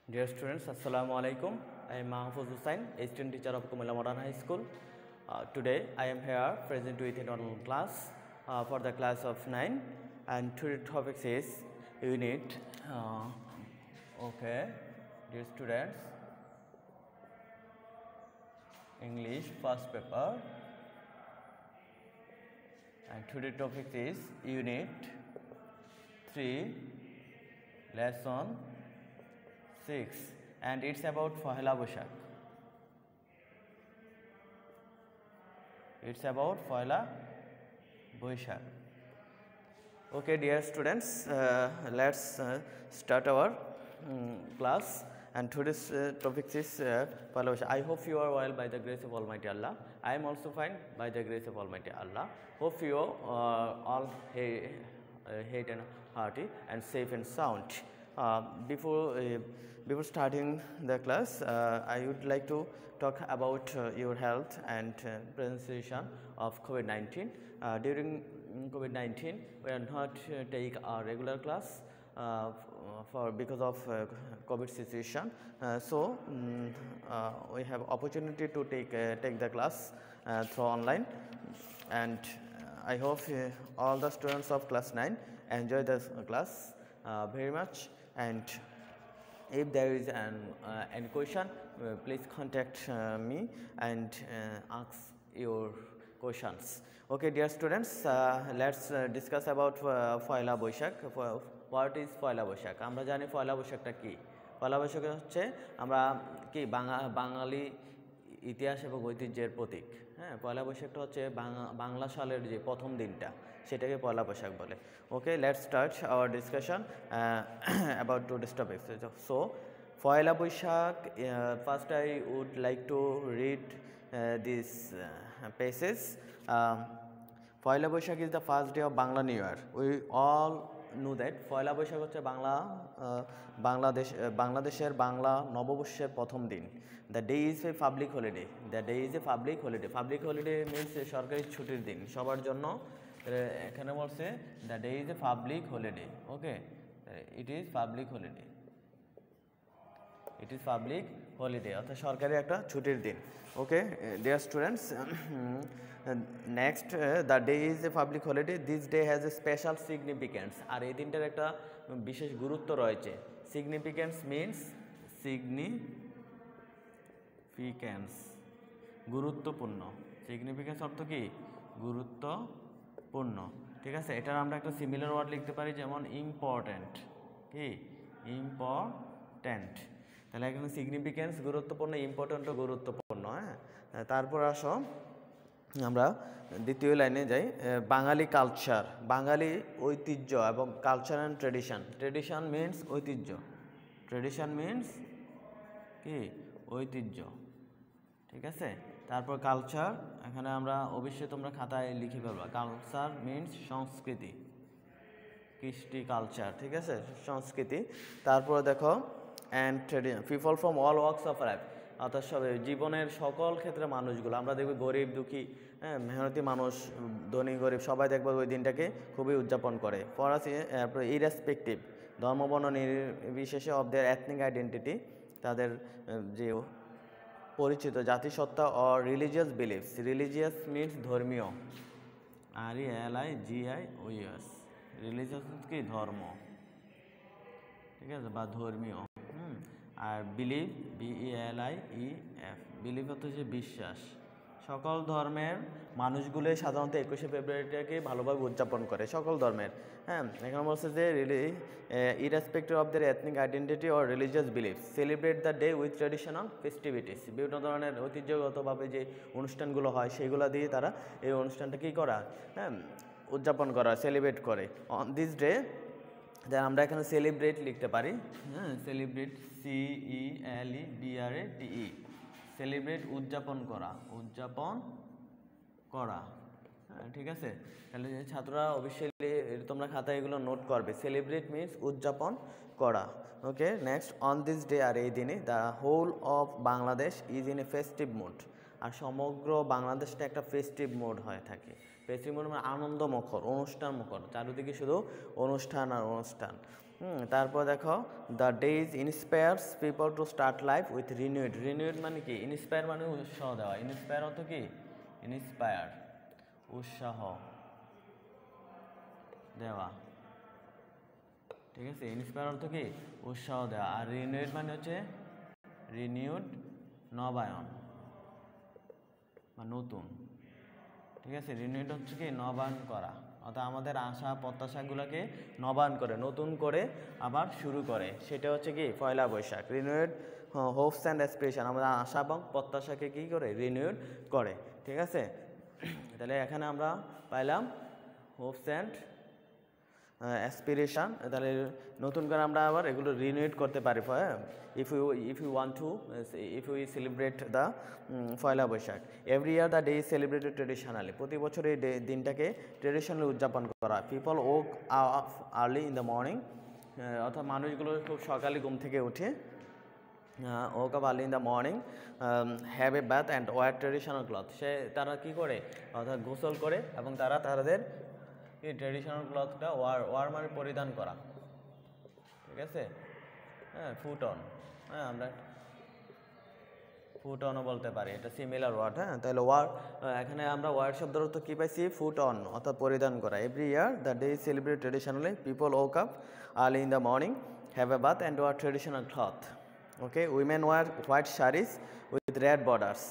Dear students, Assalamu alaikum. I am Mahfouz Hussain, assistant teacher of Kumala Modern High School. Today I am here present with an online class for the class of 9, and today's topic is unit. Okay, dear students, English first paper, and today's topic is unit 3, lesson 6, and it's about Pohela Boishakh. It's about Pohela Boishakh. Okay, dear students, let's start our class. And today's topic is Pohela Boishakh. I hope you are well by the grace of Almighty Allah. I am also fine by the grace of Almighty Allah. Hope you all healthy and hearty and safe and sound. Before starting the class, I would like to talk about your health and prevention of COVID-19. During COVID-19, we are not take a regular class because of COVID situation. So we have opportunity to take the class through online, and I hope all the students of class 9 enjoy this class very much. And if there is any question, please contact me and ask your questions. Okay, dear students, let's discuss about Pohela Boishakh. What is Pohela Boishakh? আমরা জানি পয়লা বৈশাখটা কি। পয়লা বৈশাখ হচ্ছে আমরা কি বাঙালি ইতিহাস এবং ঐতিহ্যের প্রতীক। হ্যাঁ, পয়লা বৈশাখটা হচ্ছে বাংলা সালের যে প্রথম দিনটা, সেটাকে পয়লা বৈশাখ বলে। Okay, let's start our discussion about today's topic. So, Pohela Boishakh, first I would like to read these passages. Pohela Boishakh is the first day of Bangla New Year. We all know that Pohela Boishakh হচ্ছে বাংলাদেশের বাংলা নববর্ষের প্রথম দিন। The day is a public holiday. The day is a public holiday. Public holiday means সরকারি ছুটির দিন সবার জন্য। এখানে বলছে the day is a public holiday. Okay, it is public holiday. It is public holiday, অর্থাৎ সরকারি একটা ছুটির দিন। Okay, dear students, next, the day is a public holiday. This day has a special significance. আর এই দিনটার একটা বিশেষ গুরুত্ব রয়েছে। Significance means significance, গুরুত্বপূর্ণ। Significance অর্থ কি? গুরুত্বপূর্ণ। ঠিক আছে, এটার আমরা একটা সিমিলার ওয়ার্ড লিখতে পারি, যেমন ইম্পর্ট্যান্ট। কি? ইম্পর্ট্যান্ট। তাহলে এখানে সিগনিফিক্যান্স গুরুত্বপূর্ণ, ইম্পর্ট্যান্টও গুরুত্বপূর্ণ। হ্যাঁ, তারপর আসো আমরা দ্বিতীয় লাইনে যাই। বাঙালি কালচার, বাঙালি ঐতিহ্য এবং culture and tradition. Tradition means ঐতিহ্য। ট্রেডিশন মিনস কি? ঐতিহ্য। ঠিক আছে, তারপর কালচার, এখানে আমরা অবশ্যই তোমরা খাতায় লিখে ফেলবা। কালচার মিনস সংস্কৃতি, কৃষ্টি কালচার। ঠিক আছে, সংস্কৃতি। তারপর দেখো and tradition, people from all works of life, অর্থাৎ জীবনের সকল ক্ষেত্রে মানুষগুলো। আমরা দেখব গরিব দুঃখী, হ্যাঁ, মেহনতি মানুষ, ধনী গরিব সবাই দেখবো ওই দিনটাকে খুবই উদযাপন করে। ইরেসপেক্টিভ, ধর্মবর্ণ নির্বিশেষে অফ দেয়ার এথনিক আইডেন্টিটি, তাদের যে পরিচিত জাতিসত্তা, or religious beliefs. Religious means ধর্মীয়, RELIGIOUS। রিলিজিয়াস কি? ধর্ম। ঠিক আছে, বা ধর্মীয়। আর বিলিভ, BELIEF, বিলিভ হচ্ছে বিশ্বাস। সকল ধর্মের মানুষগুলোই সাধারণত 21শে ফেব্রুয়ারিটাকে ভালোভাবে উদযাপন করে, সকল ধর্মের। হ্যাঁ, এখানে বলছে যে irrespective of their ethnic identity or religious belief celebrate the day with traditional festivities. বিভিন্ন ধরনের ঐতিহ্যগতভাবে যে অনুষ্ঠানগুলো হয় সেগুলো দিয়ে তারা এই অনুষ্ঠানটা কী করা, হ্যাঁ, উদযাপন করা, সেলিব্রেট করে। অন দিস ডে, আমরা এখানে সেলিব্রেট লিখতে পারি। হ্যাঁ, সেলিব্রেট, CELEBRATE, সেলিব্রেট উদযাপন করা, উদযাপন করা। হ্যাঁ, ঠিক আছে, তাহলে ছাত্ররা অবশ্যই তোমরা খাতায় এগুলো নোট করবে। সেলিব্রেট মিনস উদযাপন করা। Okay, next, on this day, আর এই দিনে the whole of Bangladesh is in a festive mood. আর সমগ্র বাংলাদেশটা একটা ফেস্টিভ মোড হয়ে থাকে। ফেস্টিভ মোড মানে আনন্দমুখর, অনুষ্ঠানমুখর, চারিদিকে শুধু অনুষ্ঠান আর অনুষ্ঠান। তারপর দেখো the days inspires people to start life with renewed মানে কি ইন্সপায়ার মানে উৎসাহ দেওয়া ইন্সপায়ার অর্থ কি ইন্সপায়ার উৎসাহ দেওয়া ঠিক আছে ইন্সপায়ার অর্থ কি উৎসাহ দেওয়া আর রিনিউড মানে হচ্ছে রিনিউড নবায়ন বা নতুন ঠিক আছে রিনিউড হচ্ছে কি নবায়ন করা অর্থাৎ আমাদের আশা প্রত্যাশাগুলোকে নবায়ন করে নতুন করে আবার শুরু করে সেটা হচ্ছে কি Poila Baishakh renewed hopes and aspiration আমাদের আশা এবং প্রত্যাশাকে কী করে রিনিউড করে ঠিক আছে তাহলে এখানে আমরা পাইলাম হোপস অ্যান্ড অ্যাসপিরেশন তাহলে নতুন করে আমরা আবার এগুলো রিনিউড করতে পারি if you want to if you celebrate the Poila Boishakh every year the day is celebrated traditionally প্রতি বছর এই দিনটাকে ট্রেডিশনালি উদযাপন করা people woke early in the morning অর্থাৎ মানুষগুলো খুব সকালে ঘুম থেকে উঠে woke up early in the morning have a bath and wear traditional cloth তারা কী করে অর্থাৎ গোসল করে এবং তারা তাদের এই ট্রেডিশনাল ক্লথটা ওয়ার মানে পরিধান করা ঠিক আছে হ্যাঁ ফুট অন আমরা ফুট অনও বলতে পারি এটা সিমিলার ওয়ার্ড তাহলে এখানে আমরা ওয়ার্ড শব্দের অর্থ কী পাইছি ফুট অন অর্থাৎ পরিধান করা every year the day is celebrate traditionally people woke up early in the morning have a bath and wear traditional cloth okay women wear white saris with red borders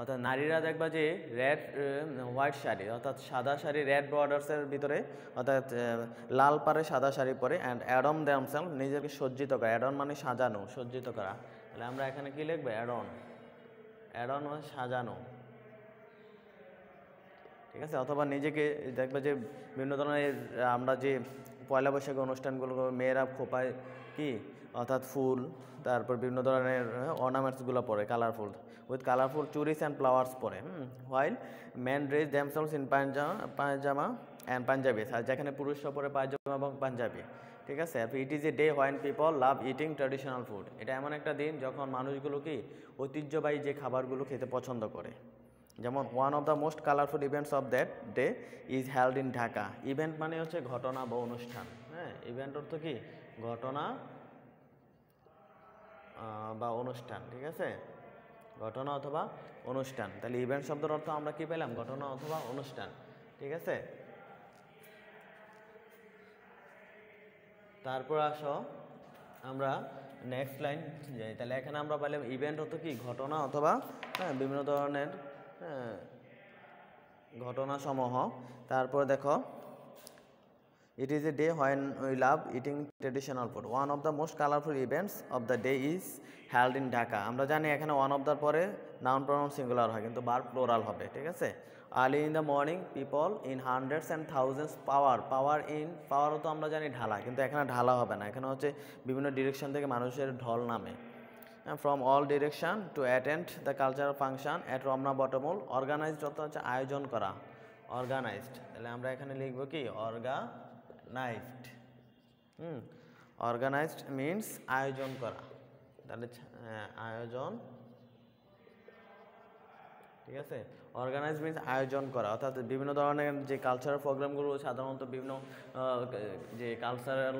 অর্থাৎ নারীরা দেখবা যে রেড হোয়াইট শাড়ি অর্থাৎ সাদা sari red বর্ডার্সের ভিতরে অর্থাৎ লাল পাড়ে সাদা শাড়ি পরে অ্যান্ড অ্যাডন দেমসেলফ নিজেকে সজ্জিত করা অ্যাডন মানে সাজানো সজ্জিত করা তাহলে আমরা এখানে কি লিখবো অ্যাডন মানে সাজানো ঠিক আছে অথবা নিজেকে দেখবে যে বিভিন্ন ধরনের আমরা যে পয়লা বৈশাখী অনুষ্ঠানগুলো মেয়েরা খোপায় কি অর্থাৎ ফুল তারপর বিভিন্ন ধরনের অর্নামেন্টসগুলো পরে colourful with colourful churis and flowers পরে while men dress themselves in pyjama and panjabi আর যেখানে পুরুষরা পরে পায়জামা এবং পাঞ্জাবি ঠিক আছে it is a day when people love eating traditional food এটা এমন একটা দিন যখন মানুষগুলো কি ঐতিহ্যবাহী যে খাবারগুলো খেতে পছন্দ করে যেমন one of the most colourful events of that day is held in Dhaka event মানে হচ্ছে ঘটনা বা অনুষ্ঠান হ্যাঁ ইভেন্ট অর্থ কি ঘটনা বা অনুষ্ঠান ঠিক আছে ঘটনা অথবা অনুষ্ঠান তাহলে ইভেন্ট শব্দের অর্থ আমরা কি পেলাম ঘটনা অথবা অনুষ্ঠান ঠিক আছে তারপর আসো আমরা নেক্সট লাইন যাই তাহলে এখানে আমরা পেলাম ইভেন্ট অর্থ কি ঘটনা অথবা বিভিন্ন ধরনের ঘটনাসমূহ তারপর দেখো It is a day when we love eating traditional food. One of the most colorful events of the day is held in Dhaka. আমরা জানি এখানে one of the পরে noun pronoun singular হয় কিন্তু verb plural হবে ঠিক আছে early in the morning people in hundreds and thousands power তো আমরা জানি ঢালা কিন্তু এখানে ঢালা হবে না এখানে হচ্ছে বিভিন্ন ডিরেকশন থেকে মানুষের ঢল নামে from all direction to attend the cultural function at Romna Bottomol organized অর্থ হচ্ছে আয়োজন করা organized তাহলে আমরা এখানে লিখব কি organized means আয়োজন করা তাহলে আয়োজন ঠিক আছে অর্গানাইজ মিন্স আয়োজন করা অর্থাৎ বিভিন্ন ধরনের যে কালচারাল প্রোগ্রামগুলো সাধারণত বিভিন্ন যে কালচারাল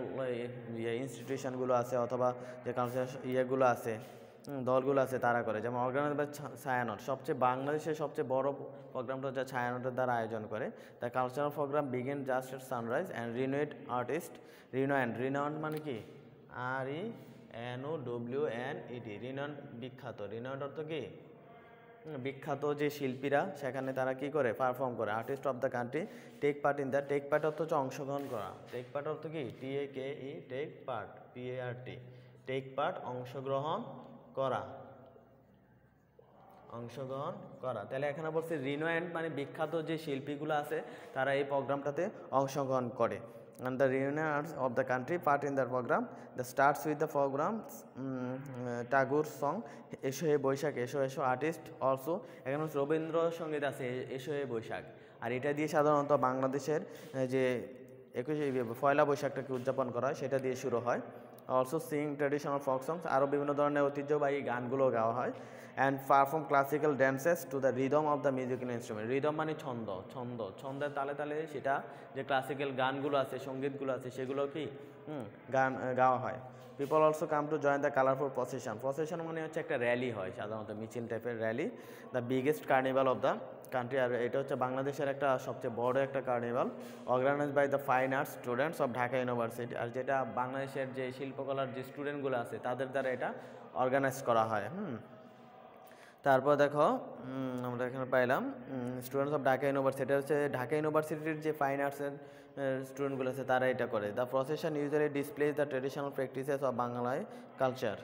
ইনস্টিটিউশনগুলো আছে অথবা যে কালচারাল ইয়েগুলো আছে দলগুলো আছে তারা করে যেমন অর্গানাইজ বাই ছায়ানট বাংলাদেশের সবচেয়ে বড় প্রোগ্রামটা হচ্ছে ছায়ানটের দ্বারা আয়োজন করে the cultural programme begin just at sunrise and renowned artist renowned মানে কি RENOWNED রিনোয়েন্ট বিখ্যাত রিনোয়েন্ট অর্থ কি বিখ্যাত যে শিল্পীরা সেখানে তারা কি করে পারফর্ম করে artist of the country take part in the take part অর্থ হচ্ছে অংশগ্রহণ করা টেক পার্ট অর্থ কি TAKE take part PART take part অংশগ্রহণ করা তাহলে এখানে বলছে রিনোয়েন্ট মানে বিখ্যাত যে শিল্পীগুলো আছে তারা এই প্রোগ্রামটাতে অংশগ্রহণ করে and the reunions of the country part in the program that starts with the program Tagore song এসো হে বৈশাখ এসো আর্টিস্ট অলসো এখানে রবীন্দ্রসঙ্গীত আছে এসো হে বৈশাখ আর এটা দিয়ে সাধারণত বাংলাদেশের যে 21 পয়লা বৈশাখটাকে উদযাপন করা হয় সেটা দিয়ে শুরু হয় অলসো সিং ট্র্যাডিশনাল ফোক সংস আরও বিভিন্ন ধরনের ঐতিহ্যবাহী গানগুলো গাওয়া হয় and perform classical dances to the rhythm of the musical instrument rhythm মানে ছন্দের তালে তালে সেটা যে ক্লাসিক্যাল গানগুলো আছে সঙ্গীতগুলো আছে সেগুলো কি গান গাওয়া হয়। People also come to join the colourful procession মানে হচ্ছে একটা র্যালি হয়, সাধারণত মিছিল টাইপের rally, the biggest carnival of the country. আর এটা হচ্ছে বাংলাদেশের একটা সবচেয়ে বড় একটা carnival, organise by the fine arts students of Dhaka university. আর যেটা বাংলাদেশের যে শিল্পকলার যে স্টুডেন্টগুলো আছে তাদের দ্বারা এটা অর্গানাইজ করা হয়। তারপর দেখো আমরা এখানে পাইলাম স্টুডেন্টস অফ ঢাকা ইউনিভার্সিটি, এটা হচ্ছে ঢাকা ইউনিভার্সিটির যে ফাইন আর্টসের স্টুডেন্টগুলো আছে তারা এটা করে। The procession usually displace the traditional practices of বাংলায় কালচার।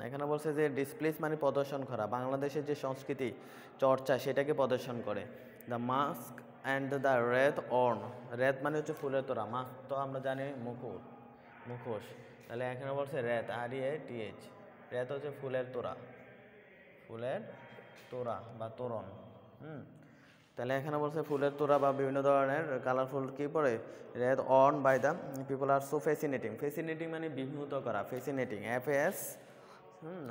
এখানে বলছে যে ডিসপ্লেস মানে প্রদর্শন করা, বাংলাদেশের যে সংস্কৃতি চর্চা সেটাকে প্রদর্শন করে। The mask and the wreath horn, wreath মানে হচ্ছে ফুলের তোড়া, মাস্ক তো আমরা জানি মুখোশ, তাহলে এখানে বলছে রেদ, REATH, রেদ হচ্ছে ফুলের তোড়া বা তোরণ। তাহলে এখানে বলছে ফুলের তোড়া বা বিভিন্ন ধরনের কালারফুল কি পড়ে, red on by the people আর সো ফ্যাসিনেটিং মানে বিমোহিত করা, ফ্যাসিনেটিং FAS,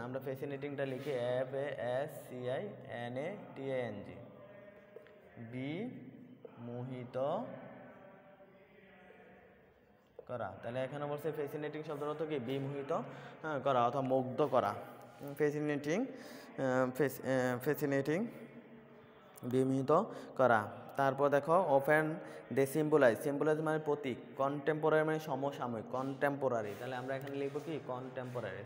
আমরা ফ্যাসিনেটিংটা লিখি FASCINATING, বিমোহিত করা। তাহলে এখানে বলছে ফ্যাসিনেটিং শব্দের অর্থ কি, বিমোহিত করা অথবা মুগ্ধ করা, ফ্যাসিনেটিং বিমোহিত করা। তারপর দেখো অফেন দে সিম্বলাইজ মানে প্রতীক, কন্টেম্পোরারি মানে সমসাময়িক, কন্টেম্পোরারি, তাহলে আমরা এখানে লিখবো কি কন্টেম্পোরারি,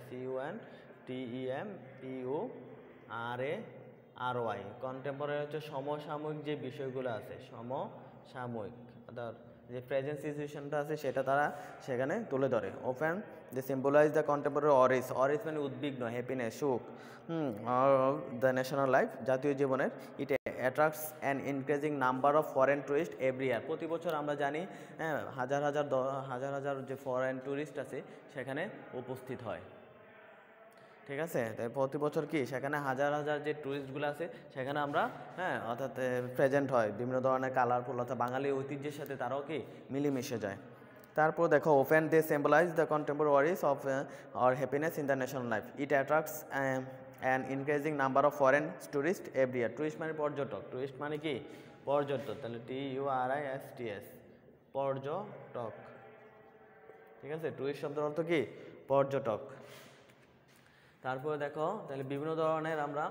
CONTEMPORARY, কন্টেম্পোরারি হচ্ছে সমসাময়িক যে বিষয়গুলো আছে, সমসাময়িক অর্থাৎ যে প্রেজেন্ট সিচুয়েশনটা আছে সেটা তারা সেখানে তুলে ধরে। Open they symbolise the contemporary worries মানে উদ্বিগ্ন, হ্যাপিনেস, সুখ দ্য ন্যাশনাল লাইফ, জাতীয় জীবনের। It attracts an increasing number of foreign tourist every year, প্রতি বছর আমরা জানি হাজার হাজার যে ফরেন টুরিস্ট আছে সেখানে উপস্থিত হয়। ঠিক আছে, তাই প্রতি বছর কি সেখানে হাজার যে টুরিস্টগুলো আছে সেখানে আমরা অর্থাৎ প্রেজেন্ট হয়, বিভিন্ন ধরনের কালারফুল অর্থাৎ বাঙালি ঐতিহ্যের সাথে তারাও কি মিলেমিশে যায়। তারপর দেখো open they symbolise the contemporaries of our happiness in the national life. It attracts an increasing number of foreign tourist every year. Tourist মানে পর্যটক, টুরিস্ট মানে কি পর্যটক, তাহলে TURISTS, পর্যটক। ঠিক আছে, টুরিস্ট শব্দের অর্থ কি পর্যটক। তারপরে দেখো তাহলে বিভিন্ন ধরনের আমরা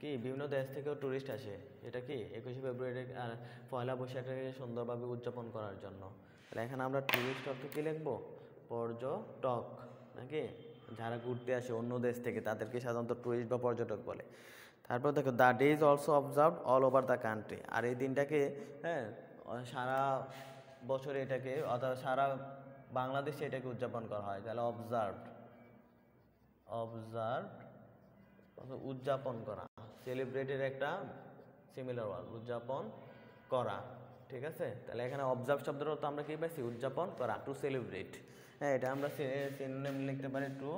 কি বিভিন্ন দেশ থেকেও টুরিস্ট আসে, এটা কি 21শে ফেব্রুয়ারি আর পয়লা বৈশাখকে সুন্দরভাবে উদযাপন করার জন্য। তাহলে এখানে আমরা টুরিস্ট অর্থ কী লিখবো, পর্যটক, নাকি যারা ঘুরতে আসে অন্য দেশ থেকে তাদেরকে সাধারণত টুরিস্ট বা পর্যটক বলে। তারপর দেখো the day is also observed all over the country, আর এই দিনটাকে সারা বছরে এটাকে অর্থাৎ সারা বাংলাদেশে এটাকে উদযাপন করা হয়। তাহলে অবজার্ভড উদযাপন করা, সেলিব্রেটের একটা সিমিলার ওয়ার্ড, উদযাপন করা। ঠিক আছে, তাহলে এখানে অবজার্ভ শব্দের অর্থ আমরা কি পাইছি, উদযাপন করা, টু সেলিব্রেট। এটা আমরা সিনোনিম লিখতে পারি টু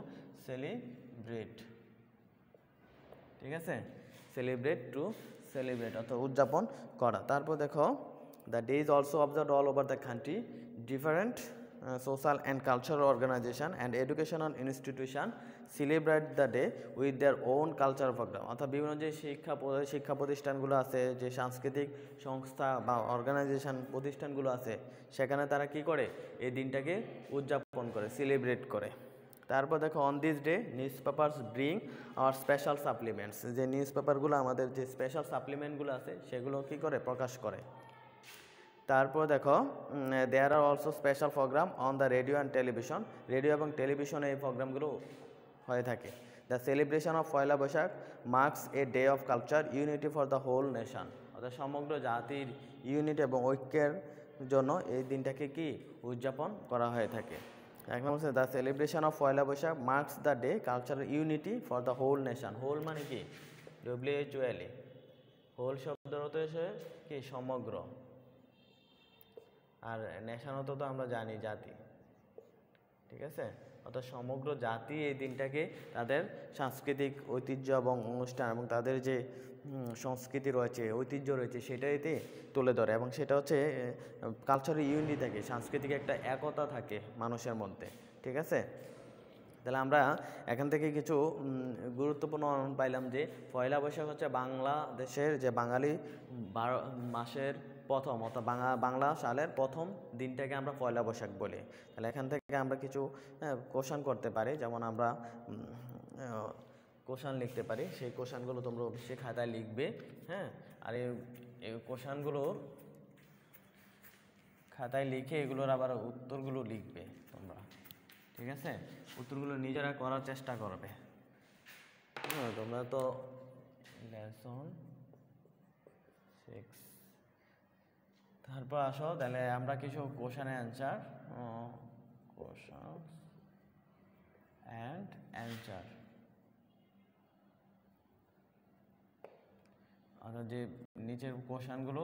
সেলিব্রেট। ঠিক আছে, টু সেলিব্রেট অর্থাৎ উদযাপন করা। তারপর দেখো the day is also observed all over the country, different social and cultural organization and educational institution celebrate the day with their own cultural program, অর্থাৎ বিভিন্ন যে শিক্ষা প্রতিষ্ঠানগুলো আছে, যে সাংস্কৃতিক সংস্থা বা অর্গানাইজেশন প্রতিষ্ঠানগুলো আছে সেখানে তারা কি করে, এই দিনটাকে উদযাপন করে, সেলিব্রেট করে। তারপর দেখো on this day news papers bring hour special supplements, যে নিউজ পেপারগুলো আমাদের যে স্পেশাল সাপ্লিমেন্টগুলো আছে সেগুলো কি করে, প্রকাশ করে। তারপর দেখো there are also special programme on the radio and television, radio এবং টেলিভিশনে এই প্রোগ্রামগুলো হয়ে থাকে। The celebration of Poila Boishakh marks a day of culture unity for the whole nation, অর্থাৎ সমগ্র জাতির ইউনিটি এবং ঐক্যের জন্য এই দিনটাকে কি উদযাপন করা হয়ে থাকে। এখন হচ্ছে the celebration of Poila Boishakh marks the day cultural unity for the whole nation. Whole মানে কি WHOL, হোল শব্দের অর্থ হচ্ছে কি সমগ্র, আর নেশন অর্থ তো আমরা জানি জাতি। ঠিক আছে, অর্থাৎ সমগ্র জাতি এই দিনটাকে তাদের সাংস্কৃতিক ঐতিহ্য এবং অনুষ্ঠান এবং তাদের যে সংস্কৃতি রয়েছে, ঐতিহ্য রয়েছে সেটাইতে তুলে ধরে, এবং সেটা হচ্ছে কালচারাল ইউনিটি থাকে, সাংস্কৃতিক একটা একতা থাকে মানুষের মধ্যে। ঠিক আছে, তাহলে আমরা এখান থেকে কিছু গুরুত্বপূর্ণ পাইলাম যে পয়লা বৈশাখ হচ্ছে বাংলাদেশের যে বাঙালি 12 মাসের প্রথম অর্থাৎ বাংলা সালের প্রথম দিনটাকে আমরা পয়লা বৈশাখ বলি। তাহলে এখান থেকে আমরা কিছু কোশ্চেন করতে পারি, যেমন আমরা কোশ্চেন লিখতে পারি। সেই কোশ্চেনগুলো তোমরা অবশ্যই খাতায় লিখবে, হ্যাঁ। আর এই কোশ্চেনগুলো খাতায় লিখে এগুলোর আবার উত্তরগুলো লিখবে তোমরা, ঠিক আছে? উত্তরগুলো নিজেরা করার চেষ্টা করবে। তোমরা তো লেসন 6 তারপর আসো, তাহলে আমরা কিছু কোশ্চেনের অ্যান্সার, কোশ্চেন অ্যান্ড অ্যান্সার, অর্থাৎ যে নিচের কোশ্চেনগুলো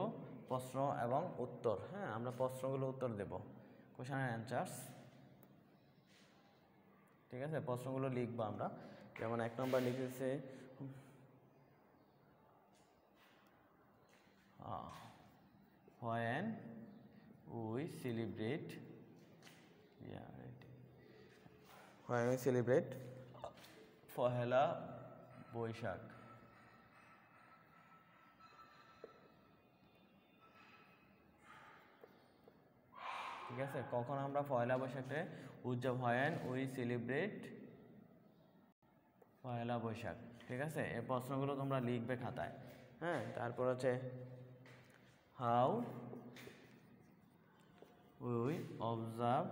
প্রশ্ন এবং উত্তর, হ্যাঁ। আমরা প্রশ্নগুলো উত্তর দেব, কোশ্চেন অ্যান্ড অ্যান্সার্স, ঠিক আছে? প্রশ্নগুলো লিখবো আমরা। যেমন 1 নম্বর লিখেছে when we celebrate Pohela Boishakh. ঠিক আছে, কখন আমরা পয়লা বৈশাখে when we celebrate পয়লা বৈশাখ, ঠিক আছে? এই প্রশ্নগুলো তোমরা লিখবে খাতায়, হ্যাঁ। তারপর হচ্ছে how we observe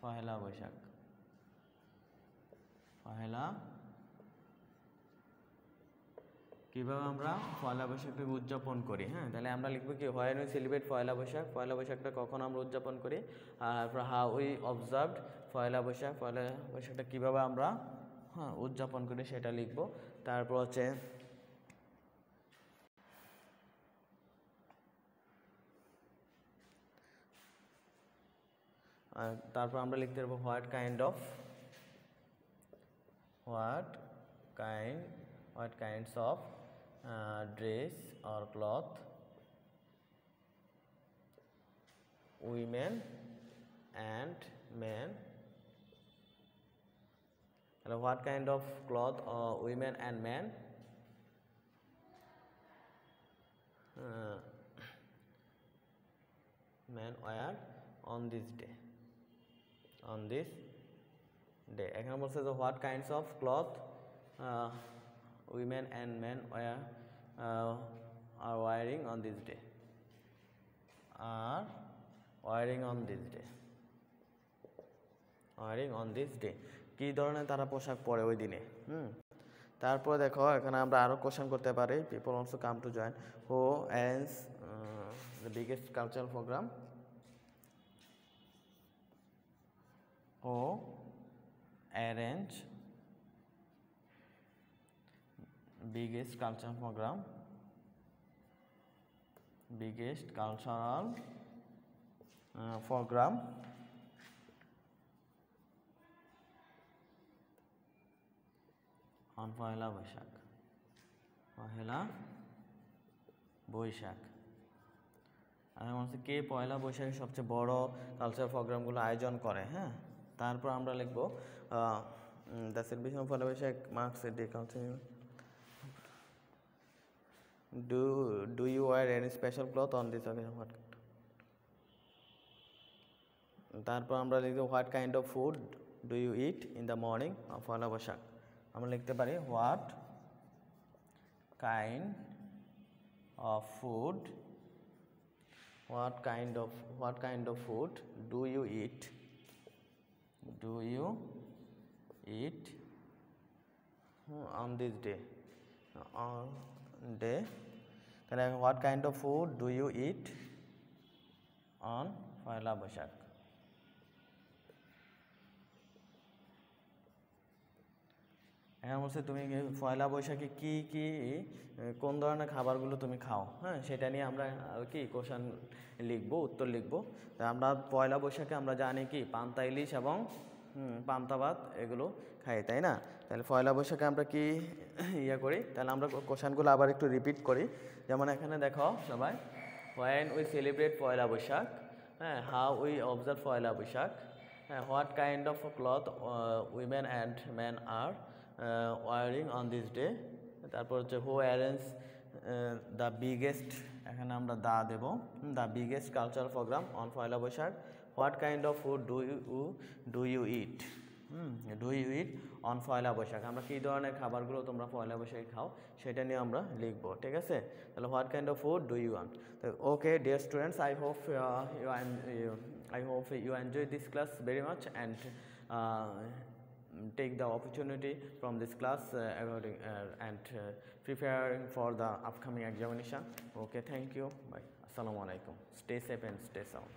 পয়লা বৈশাখ, কিভাবে আমরা পয়লা বৈশাখকে উদযাপন করি, হ্যাঁ। তাহলে আমরা লিখবো কি when we celebrate পয়লা বৈশাখ, পয়লা বৈশাখটা কখন আমরা উদযাপন করি। আর how we observed পয়লা বৈশাখটা কিভাবে আমরা উদযাপন করি সেটা লিখবো। তারপর হচ্ছে তারপর আমরা লিখতে পারবো what kinds of dress or cloth women and men, what kind of cloth women and men wear on this day, এখানে বলছে যে what kinds of cloth women and men are wearing on this day, কি ধরনের তারা পোশাক পরে ওই দিনে। তারপর দেখো এখানে আমরা আরো কোশ্চেন করতে পারি। people also come to join who arrange the biggest cultural program, arrange biggest cultural program on পয়লা বৈশাখ। কে পয়লা বৈশাখে সবচেয়ে বড় কালচারাল প্রোগ্রামগুলো আয়োজন করে, হ্যাঁ। তারপর আমরা লিখবো the celebration of Poila Boishakh marks a day culture. Do you wear any special cloth on this occasion? তারপর আমরা লিখবো what kind of food do you eat in the morning of পয়লা বৈশাখ। আমরা লিখতে পারি what kind of food do you eat on this day, তাহলে what kind of food do you eat on পয়লা বৈশাখ। এখন বলছে তুমি পয়লা বৈশাখে কোন ধরনের খাবারগুলো তুমি খাও, হ্যাঁ। সেটা নিয়ে আমরা কি কোশ্চেন লিখবো, উত্তর লিখবো। আমরা পয়লা বৈশাখে আমরা জানি কি পান্তা ইলিশ এবং পান্তা ভাত এগুলো খাই, তাই না? তাহলে পয়লা বৈশাখে আমরা কি করি, তাহলে আমরা কোশ্চেনগুলো আবার একটু রিপিট করি। যেমন এখানে দেখো সবাই, when we celebrate পয়লা বৈশাখ, হ্যাঁ, how we observe পয়লা বৈশাখ, হ্যাঁ, what kind of cloth women and men are wearing on this day, তারপর হচ্ছে who arrange দ্য বিগেস্ট, এখানে আমরা দা দেব, the biggest cultural programme on Poila Baishakh, what kind of food do you eat, do you eat on Poila Baishakh, আমরা কী ধরনের খাবারগুলো তোমরা পয়লা বৈশাখে খাও সেটা নিয়ে আমরা লিখবো, ঠিক আছে। তাহলে what kind of food do you want. Okay dear students, I hope you enjoy this class very much and take the opportunity from this class and preparing for the upcoming examination. Okay, thank you. Bye. Assalamu alaikum. Stay safe and stay sound.